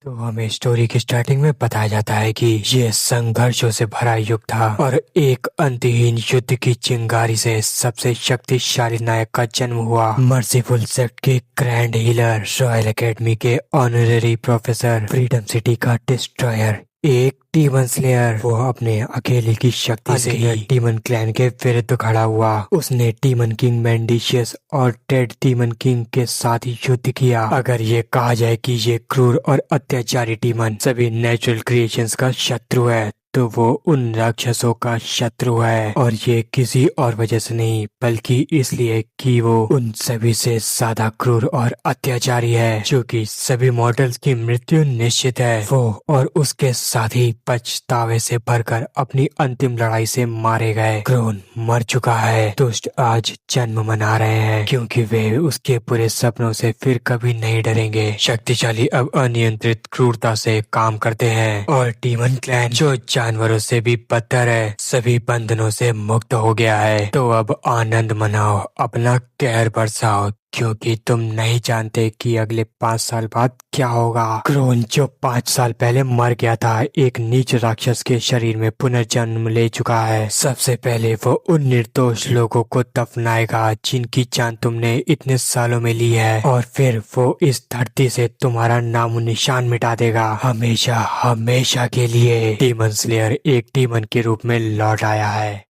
तो हमें स्टोरी की स्टार्टिंग में बताया जाता है कि ये संघर्षों से भरा युग था और एक अंतहीन युद्ध की चिंगारी से सबसे शक्तिशाली नायक का जन्म हुआ। मर्सीफुल सेक्ट के ग्रैंड हीलर, रॉयल एकेडमी के ऑनररी प्रोफेसर, फ्रीडम सिटी का डिस्ट्रॉयर, एक डीमन स्लेयर। वो अपने अकेले की शक्ति से ही डीमन क्लैन के विरुद्ध खड़ा हुआ। उसने डीमन किंग मैंडिशियस और डेड डीमन किंग के साथ युद्ध किया। अगर ये कहा जाए कि ये क्रूर और अत्याचारी डीमन सभी नेचुरल क्रिएशंस का शत्रु है, तो वो उन राक्षसों का शत्रु है। और ये किसी और वजह से नहीं, बल्कि इसलिए कि वो उन सभी से ज्यादा क्रूर और अत्याचारी है, क्योंकि सभी मॉडल्स की मृत्यु निश्चित है। वो और उसके साथी पछतावे से भरकर अपनी अंतिम लड़ाई से मारे गए। क्रोन मर चुका है। दुष्ट आज जन्म मना रहे हैं, क्योंकि वे उसके बुरे सपनों से फिर कभी नहीं डरेंगे। शक्तिशाली अब अनियंत्रित क्रूरता से काम करते हैं, और डीमन क्लैन जो जानवरों से भी बदतर है, सभी बंधनों से मुक्त हो गया है। तो अब आनंद मनाओ, अपना कहर बरसाओ, क्योंकि तुम नहीं जानते कि अगले 5 साल बाद क्या होगा। क्रोन जो 5 साल पहले मर गया था, एक नीच राक्षस के शरीर में पुनर्जन्म ले चुका है। सबसे पहले वो उन निर्दोष लोगों को दफनाएगा जिनकी जान तुमने इतने सालों में ली है, और फिर वो इस धरती से तुम्हारा नामो निशान मिटा देगा, हमेशा हमेशा के लिए। डीमन स्लेयर एक डीमन के रूप में लौट आया है।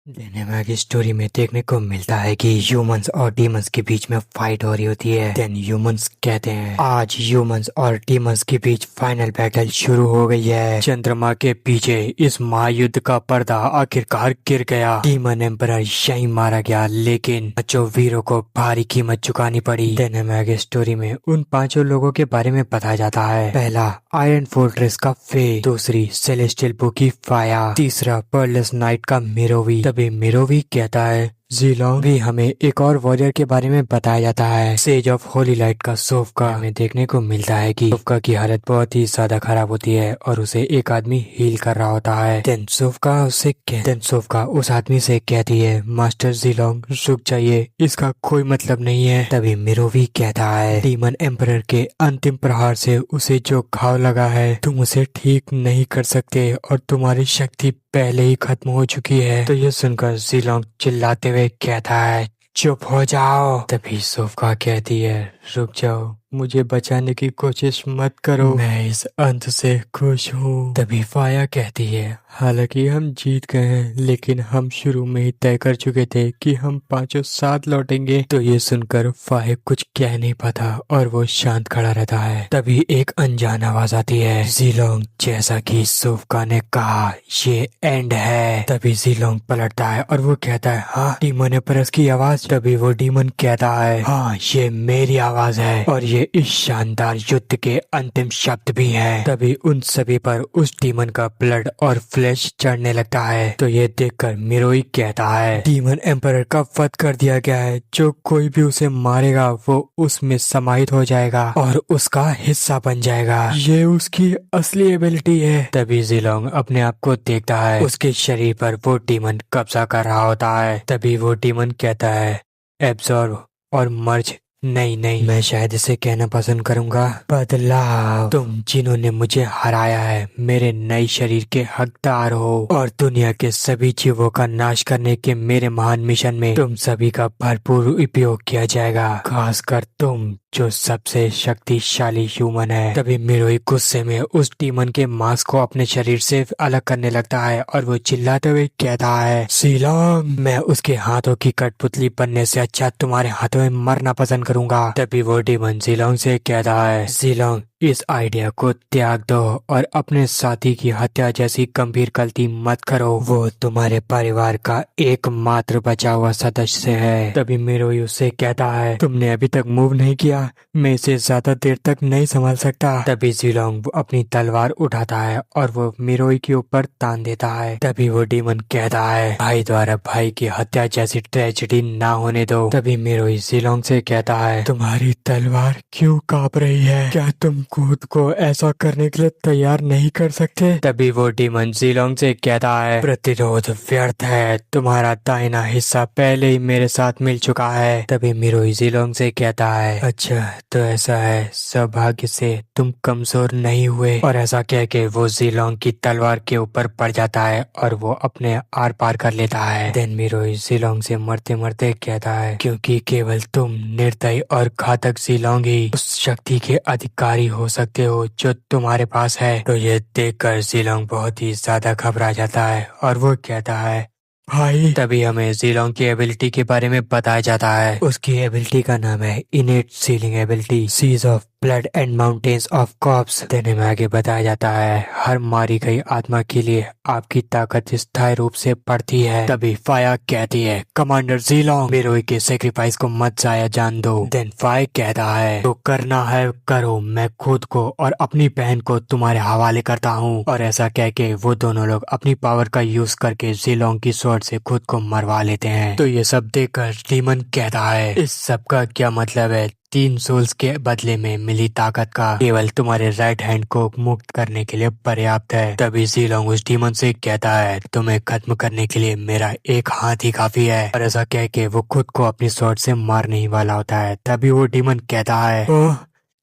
डेनेमार्क की स्टोरी में देखने को मिलता है कि ह्यूमंस और डीमंस के बीच में फाइट हो रही होती है। देन ह्यूमंस कहते हैं आज ह्यूमंस और डीमंस के बीच फाइनल बैटल शुरू हो गई है। चंद्रमा के पीछे इस महायुद्ध का पर्दा आखिरकार गिर गया। डीमन एम्परर यहीं मारा गया, लेकिन 5 वीरों को भारी कीमत चुकानी पड़ी। डेनेमार्क की स्टोरी में उन 5 लोगों के बारे में बताया जाता है। पहला आयरन फोर्ट्रेस का फे, दूसरी सेलेस्टियल बुकी फाया, तीसरा पर्लस नाइट का मिरोवी। तभी मिरोवी कहता है जीलोंग। भी हमें एक और वॉरियर के बारे में बताया जाता है, सेज ऑफ होली लाइट का सोफका। हमें देखने को मिलता है कि सोफका की हालत बहुत ही ज्यादा खराब होती है और उसे एक आदमी हील कर रहा होता है। देन सोफका उस आदमी से कहती है मास्टर जीलोंग रुक जाइए, इसका कोई मतलब नहीं है। तभी मिरोवी कहता है डीमन एम्परर के अंतिम प्रहार से उसे जो घाव लगा है, तुम उसे ठीक नहीं कर सकते और तुम्हारी शक्ति पहले ही खत्म हो चुकी है। तो ये सुनकर जीलोंग चिल्लाते हुए कहता है चुप हो जाओ। तभी सोफका कहती है रुक जाओ, मुझे बचाने की कोशिश मत करो, मैं इस अंत से खुश हूँ। तभी फाया कहती है हालांकि हम जीत गए हैं, लेकिन हम शुरू में ही तय कर चुके थे कि हम 5 साथ लौटेंगे। तो ये सुनकर फाया कुछ कह नहीं पाता और वो शांत खड़ा रहता है। तभी एक अनजान आवाज आती है जीलोंग, जैसा कि सोफका ने कहा ये एंड है। तभी जीलोंग पलटता है और वो कहता है हाँ डीमन एम्परर की आवाज। तभी वो डीमन कहता है हाँ ये मेरी आवाज है और ये इस शानदार युद्ध के अंतिम शब्द भी हैं। तभी उन सभी पर उस डीमन का ब्लड और फ्लैश चढ़ने लगता है। तो ये देखकर मिरोई कहता है डीमन एम्परर का वध कर दिया गया है, जो कोई भी उसे मारेगा वो उसमें समाहित हो जाएगा और उसका हिस्सा बन जाएगा, ये उसकी असली एबिलिटी है। तभी जीलोंग अपने आप को देखता है, उसके शरीर पर वो डीमन कब्जा कर रहा होता है। तभी वो डीमन कहता है एब्जॉर्ब और मर्ज नहीं, मैं शायद इसे कहना पसंद करूंगा बदलाव। तुम जिन्होंने मुझे हराया है मेरे नए शरीर के हकदार हो, और दुनिया के सभी जीवों का नाश करने के मेरे महान मिशन में तुम सभी का भरपूर उपयोग किया जाएगा, खासकर तुम जो सबसे शक्तिशाली ह्यूमन है। तभी मिरोई गुस्से में उस डीमन के मांस को अपने शरीर से अलग करने लगता है और वो चिल्लाते हुए कहता है जीलोंग, मैं उसके हाथों की कठपुतली बनने से अच्छा तुम्हारे हाथों में मरना पसंद करूंगा। तभी वो डीमन जीलोंग से कहता है जीलोंग इस आइडिया को त्याग दो और अपने साथी की हत्या जैसी गंभीर गलती मत करो, वो तुम्हारे परिवार का एकमात्र बचा हुआ सदस्य है। तभी मिरोई उससे कहता है तुमने अभी तक मूव नहीं किया, मैं इसे ज्यादा देर तक नहीं संभाल सकता। तभी जीलोंग अपनी तलवार उठाता है और वो मिरोई के ऊपर तान देता है। तभी वो डीमन कहता है भाई द्वारा भाई की हत्या जैसी ट्रेजेडी ना होने दो। तभी मिरोई जीलोंग से कहता है तुम्हारी तलवार क्यों कांप रही है, क्या तुम खुद को ऐसा करने के लिए तैयार नहीं कर सकते। तभी वो डीमन जीलोंग से कहता है, प्रतिरोध व्यर्थ है, तुम्हारा दाहिना हिस्सा पहले ही मेरे साथ मिल चुका है। तभी मिरोई जीलोंग से कहता है, अच्छा तो ऐसा है, सौभाग्य से तुम कमजोर नहीं हुए। और ऐसा कह के वो जीलोंग की तलवार के ऊपर पड़ जाता है और वो अपने आर पार कर लेता है। देन मिरोई जीलोंग से मरते मरते कहता है, क्योंकि केवल तुम निर्दयी और घातक जीलोंग ही उस शक्ति के अधिकारी हो सकते हो जो तुम्हारे पास है। तो ये देखकर जीलोंग बहुत ही ज्यादा घबरा जाता है और वो कहता है, भाई। तभी हमें जीलोंग की एबिलिटी के बारे में बताया जाता है। उसकी एबिलिटी का नाम है innate sealing ability, seas of blood and mountains of corpse. देने में आगे बताया जाता है, हर मारी गई आत्मा के लिए आपकी ताकत स्थायी रूप से बढ़ती है। तभी फाया कहती है, कमांडर जीलोंग, मिरोई के सेक्रीफाइस को मत जाया जान दो। देन फाय कहता है, तो करना है करो, मैं खुद को और अपनी बहन को तुम्हारे हवाले करता हूँ। और ऐसा कह के वो दोनों लोग अपनी पावर का यूज करके जीलोंग की स्वॉर्ड से खुद को मरवा लेते हैं। तो ये सब देखकर डीमन कहता है, इस सब का क्या मतलब है? 3 सोल्स के बदले में मिली ताकत का केवल तुम्हारे राइट हैंड को मुक्त करने के लिए पर्याप्त है। तभी जीलोंग उस डीमन से कहता है, तुम्हें खत्म करने के लिए मेरा एक हाथ ही काफी है। और ऐसा कह के वो खुद को अपनी स्वॉर्ड से मारने ही वाला होता है। तभी वो डीमन कहता है,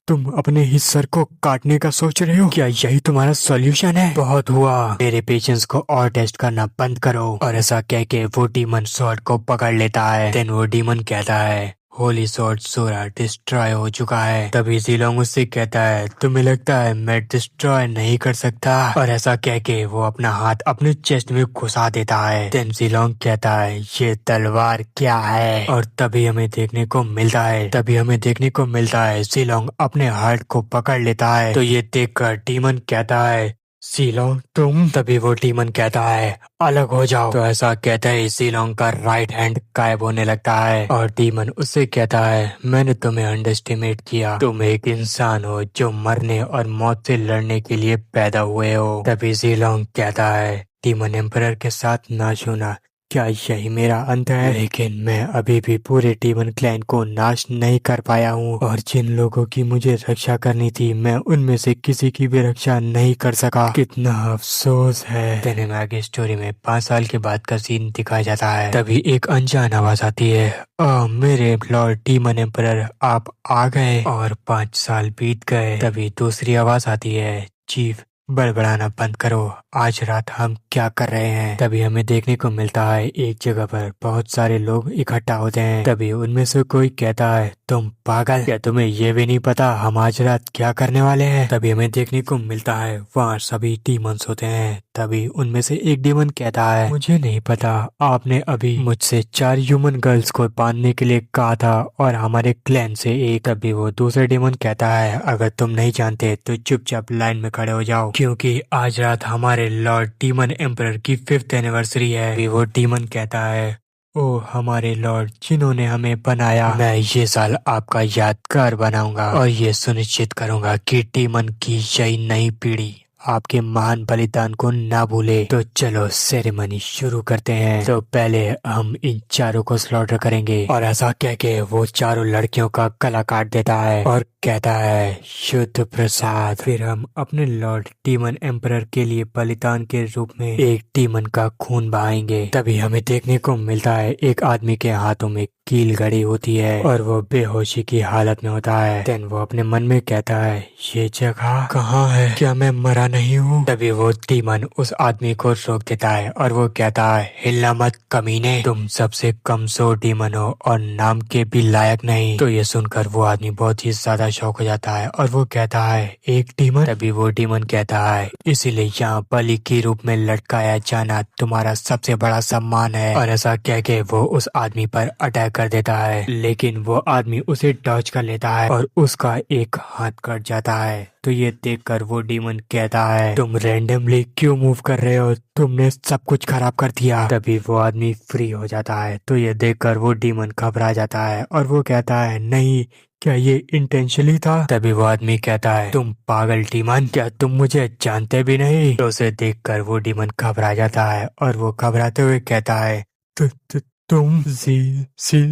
तुम अपने ही सर को काटने का सोच रहे हो? क्या यही तुम्हारा सॉल्यूशन है? बहुत हुआ, मेरे पेशेंस को और टेस्ट करना बंद करो। और ऐसा कह के वो डीमन स्वॉर्ड को पकड़ लेता है। देन वो डीमन कहता है, होली स्वॉर्ड सोरा डिस्ट्रॉय हो चुका है। तभी जीलोंग उससे कहता है, तुम्हें लगता है मैं डिस्ट्रॉय नहीं कर सकता? और ऐसा कह के वो अपना हाथ अपने चेस्ट में घुसा देता है। देन जीलोंग कहता है, ये तलवार क्या है? और तभी हमें देखने को मिलता है जीलोंग अपने हार्ट को पकड़ लेता है। तो ये देखकर डीमन कहता है, जीलोंग तुम? तभी वो डीमन कहता है, अलग हो जाओ। तो ऐसा कहते ही जीलोंग का राइट हैंड गायब होने लगता है और डीमन उससे कहता है, मैंने तुम्हें अंडरस्टिमेट किया, तुम एक इंसान हो जो मरने और मौत से लड़ने के लिए पैदा हुए हो। तभी जीलोंग कहता है, डीमन एम्परर के साथ ना छूना, क्या यही मेरा अंत है? लेकिन मैं अभी भी पूरे डीमन क्लैन को नाश नहीं कर पाया हूँ और जिन लोगों की मुझे रक्षा करनी थी मैं उनमें से किसी की भी रक्षा नहीं कर सका। कितना अफसोस है। देने में आगे स्टोरी में 5 साल के बाद का सीन दिखाया जाता है। तभी एक अनजान आवाज आती है, मेरे लॉर्ड डीमन एम्परर आप आ गए। और 5 साल बीत गए। तभी दूसरी आवाज आती है, चीफ बड़बड़ाना बंद करो, आज रात हम क्या कर रहे हैं? तभी हमें देखने को मिलता है एक जगह पर बहुत सारे लोग इकट्ठा होते हैं। तभी उनमें से कोई कहता है, तुम पागल, क्या तुम्हें ये भी नहीं पता हम आज रात क्या करने वाले हैं? तभी हमें देखने को मिलता है वहाँ सभी डीमंस होते हैं। तभी उनमें से एक डीमन कहता है, मुझे नहीं पता, आपने अभी मुझसे 4 ह्यूमन गर्ल्स को बांधने के लिए कहा था और हमारे क्लैन से एक। तभी वो दूसरे डीमन कहता है, अगर तुम नहीं जानते तो चुपचाप लाइन में खड़े हो जाओ, क्योंकि आज रात हमारे लॉर्ड डीमन एम्परर की 5th एनिवर्सरी है। भी वो डीमन कहता है, ओ हमारे लॉर्ड जिन्होंने हमें बनाया, मैं ये साल आपका यादगार बनाऊंगा और ये सुनिश्चित करूंगा कि डीमन की यही नई पीढ़ी आपके महान बलिदान को ना भूले। तो चलो सेरेमनी शुरू करते हैं। तो पहले हम इन चारों को स्लॉटर करेंगे। और ऐसा कह के वो चारों लड़कियों का गला काट देता है और कहता है, शुद्ध प्रसाद। फिर हम अपने लॉर्ड डीमन एम्परर के लिए बलिदान के रूप में एक डीमन का खून बहाएंगे। तभी हमें देखने को मिलता है एक आदमी के हाथों में कील गड़ी होती है और वो बेहोशी की हालत में होता है। देन वो अपने मन में कहता है, ये जगह कहाँ है? क्या मैं मरा नहीं हूँ? तभी वो डीमन उस आदमी को रोक देता है और वो कहता है, हिलना मत कमीने, तुम सबसे कमजोर डीमन हो और नाम के भी लायक नहीं। तो ये सुनकर वो आदमी बहुत ही ज्यादा शौक हो जाता है और वो कहता है, एक डीमन? तभी वो डीमन कहता है, इसीलिए यहाँ बलि के रूप में लटकाया जाना तुम्हारा सबसे बड़ा सम्मान है। और ऐसा कह के वो उस आदमी पर अटैक कर देता है, लेकिन वो आदमी उसे डॉज कर लेता है और उसका एक हाथ कट जाता है। तो ये देखकर वो डीमन कहता है, तुम रैंडमली क्यों मूव कर रहे हो? तुमने सब कुछ खराब कर दिया। तभी वो आदमी फ्री हो जाता है। तो ये देखकर वो डीमन घबरा जाता है और वो कहता है, नहीं, क्या ये इंटेंशनली था? तभी वो आदमी कहता है, तुम पागल डीमन, क्या तुम मुझे जानते भी नहीं? तो उसे देखकर वो डीमन घबरा जाता है और वो घबराते हुए कहता है, तुम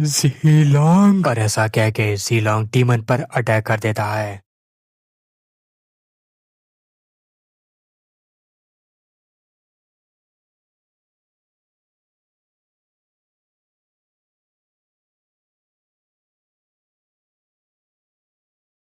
जीलोंग। और ऐसा कह के जीलोंग डीमन पर अटैक कर देता है।